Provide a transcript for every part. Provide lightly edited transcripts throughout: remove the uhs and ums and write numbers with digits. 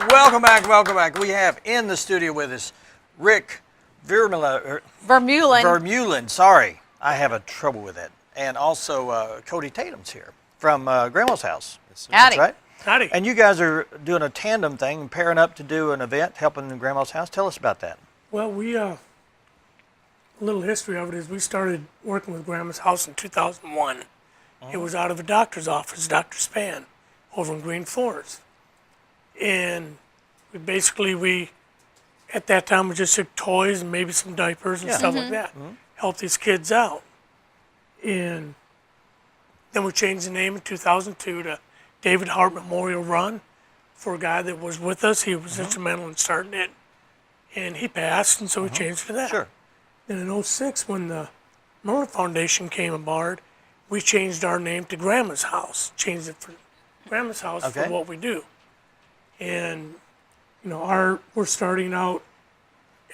Welcome back, welcome back. We have in the studio with us Rick Vermeulen. Sorry, I have a trouble with it. And also Cody Tatum's here from Grandma's House. Howdy. That's right. Howdy. And you guys are doing a tandem thing, pairing up to do an event, helping Grandma's House. Tell us about that. Well, a little history of it is we started working with Grandma's House in 2001. It was out of a doctor's office, Dr. Span, over in Green Forest. And we at that time, we just took toys and maybe some diapers and stuff like that. Help these kids out. And then we changed the name in 2002 to David Hart Memorial Run for a guy that was with us. He was instrumental in starting it. And he passed, and so we changed it to that. Sure. Then in 2006, when the Merlin Foundation came aboard, we changed our name to Grandma's House. Changed it for Grandma's House for what we do. And, you know, we're starting out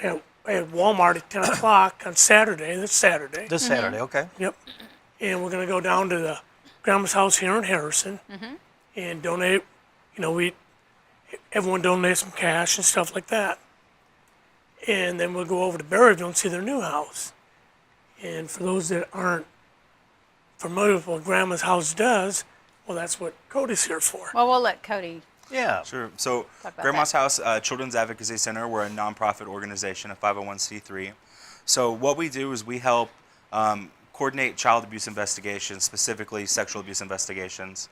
at Walmart at 10 o'clock on Saturday. This Saturday. This Saturday, okay. Yep. And we're going to go down to the Grandma's House here in Harrison and donate, you know, everyone donates some cash and stuff like that. And then we'll go over to Berryville and see their new house. And for those that aren't familiar with what Grandma's House does, well, that's what Cody's here for. Well, we'll let Cody. Yeah. Sure. So Talk about Grandma's House Children's Advocacy Center, we're a nonprofit organization, a 501c3. So what we do is we help coordinate child abuse investigations, specifically sexual abuse investigations,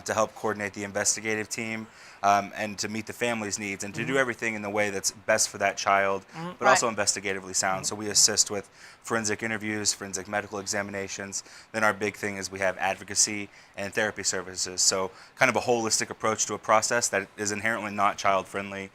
to help coordinate the investigative team and to meet the family's needs and to do everything in the way that's best for that child, but also investigatively sound. So we assist with forensic interviews, forensic medical examinations. Then our big thing is we have advocacy and therapy services. So kind of a holistic approach to a process that is inherently not child friendly.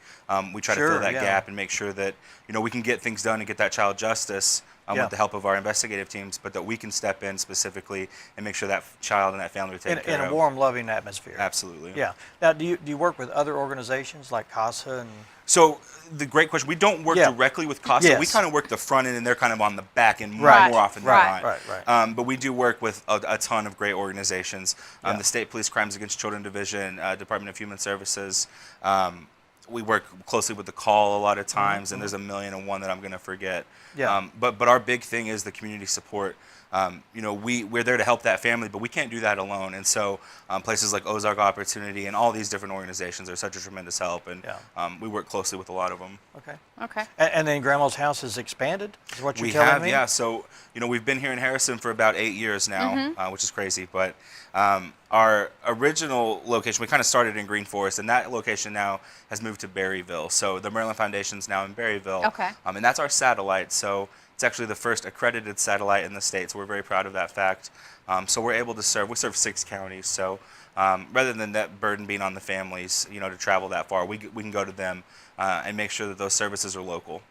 We try to fill that gap and make sure that, you know, we can get things done and get that child justice with the help of our investigative teams, but that we can step in specifically and make sure that child and that family are taken care of. In a warm, loving atmosphere. Absolutely. Yeah. Now, do you work with other organizations like CASA and? So the great question, we don't work directly with CASA. Yes. We kind of work the front end and they're kind of on the back end more often than Right. not. Right. But we do work with a ton of great organizations. The State Police Crimes Against Children Division, Department of Human Services. We work closely with the Call a lot of times, and there's a million and one that I'm going to forget. Yeah. But our big thing is the community support. You know, we're there to help that family, but we can't do that alone. And so places like Ozark Opportunity and all these different organizations are such a tremendous help, and we work closely with a lot of them. Okay. Okay. And then Grandma's House has expanded, is what you're telling me? Yeah. So, you know, we've been here in Harrison for about 8 years now, which is crazy. But our original location, we kind of started in Green Forest, and that location now has moved to Berryville. So the Maryland Foundation's now in Berryville. Okay. And that's our satellite. So it's actually the first accredited satellite in the state. So we're very proud of that fact. So we're able to we serve 6 counties. So rather than that burden being on the families, you know, to travel that far, we can go to them and make sure that those services are local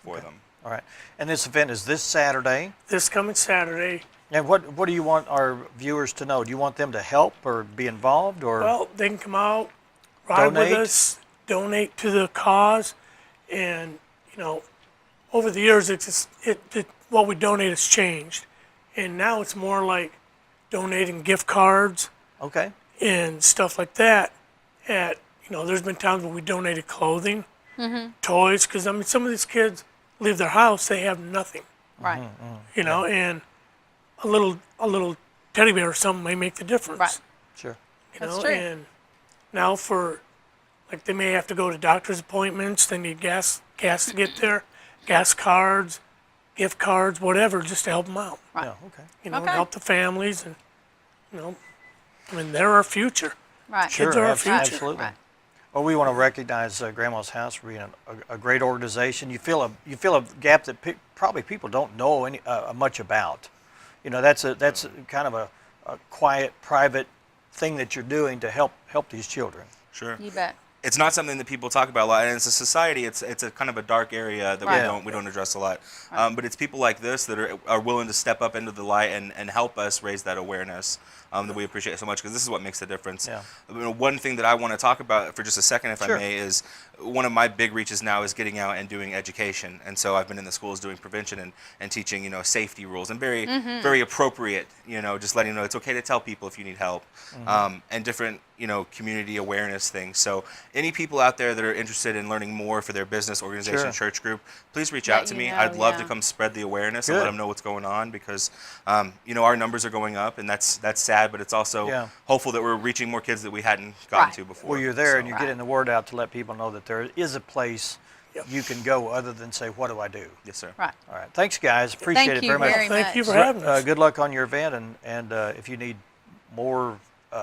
for them. All right. And this event is this Saturday. This coming Saturday. And what do you want our viewers to know? Do you want them to help or be involved or? Well, they can come out, ride with us, donate to the cause, and you know, over the years, what we donate has changed, and now it's more like donating gift cards, and stuff like that. You know, there's been times when we donated clothing, toys, because I mean, some of these kids leave their house, they have nothing, Right. you know, and a little teddy bear or something may make the difference. Right. Sure. You That's know, true. and now like they may have to go to doctor's appointments, they need gas to get there, gas cards, gift cards, whatever, just to help them out. Right. Yeah, okay. You know, Okay. help the families, and you know, I mean, they're our future. Right. Kids are our future. Absolutely. Right. Well, we want to recognize Grandma's House for being a great organization. You feel a gap that probably people don't know much about. You know, that's kind of a quiet, private thing that you're doing to help these children. Sure. You bet. It's not something that people talk about a lot, and as a society, it's a kind of a dark area that we don't address a lot. But it's people like this that are willing to step up into the light and help us raise that awareness that we appreciate so much, because this is what makes the difference. Yeah. I mean, one thing that I want to talk about for just a second, if I may, is one of my big reaches now is getting out and doing education. And so I've been in the schools doing prevention and teaching, you know, safety rules, and very appropriate, you know, just letting you know it's okay to tell people if you need help, and different community awareness thing. So any people out there that are interested in learning more for their business, organization, Sure. church group, please reach Let out to you me. know, I'd love to yeah. come spread the awareness and let Good. them know what's going on, because our numbers are going up, and that's sad, but it's also Yeah. hopeful that we're reaching more kids that we hadn't gotten Right. to before. Well, you're there So- and you're Right. getting the word out to let people know that there is a place Yep. you can go other than say, what do I do? Yes, sir. Right. All right. Thanks, guys. Appreciate Thank it you very much. very Thank you much. for having us. Good luck on your event, and if you need more,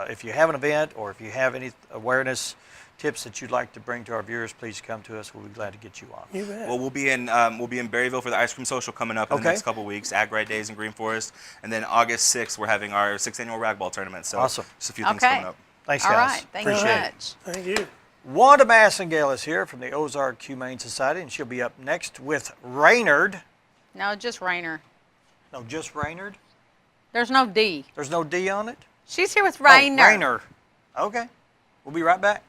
if you have an event or if you have any awareness tips that you'd like to bring to our viewers, please come to us. We'll be glad to get you on. You bet. Well, we'll be in Berryville for the ice cream social coming up in Okay. the next couple weeks. Ag Ride Days in Green Forest, and then August 6th we're having our 6th annual rag ball tournament. So Awesome. just a few things Okay. coming up. Thanks, All guys. right. Thank you Appreciate it. much. Thank you. Wanda Massengale is here from the Ozark Humane Society, and she'll be up next with Raynard. No, just Rainer. No, just Raynard. There's no D. There's no D on it. She's here with Oh, Rainer. Raynor. Okay. We'll be right back.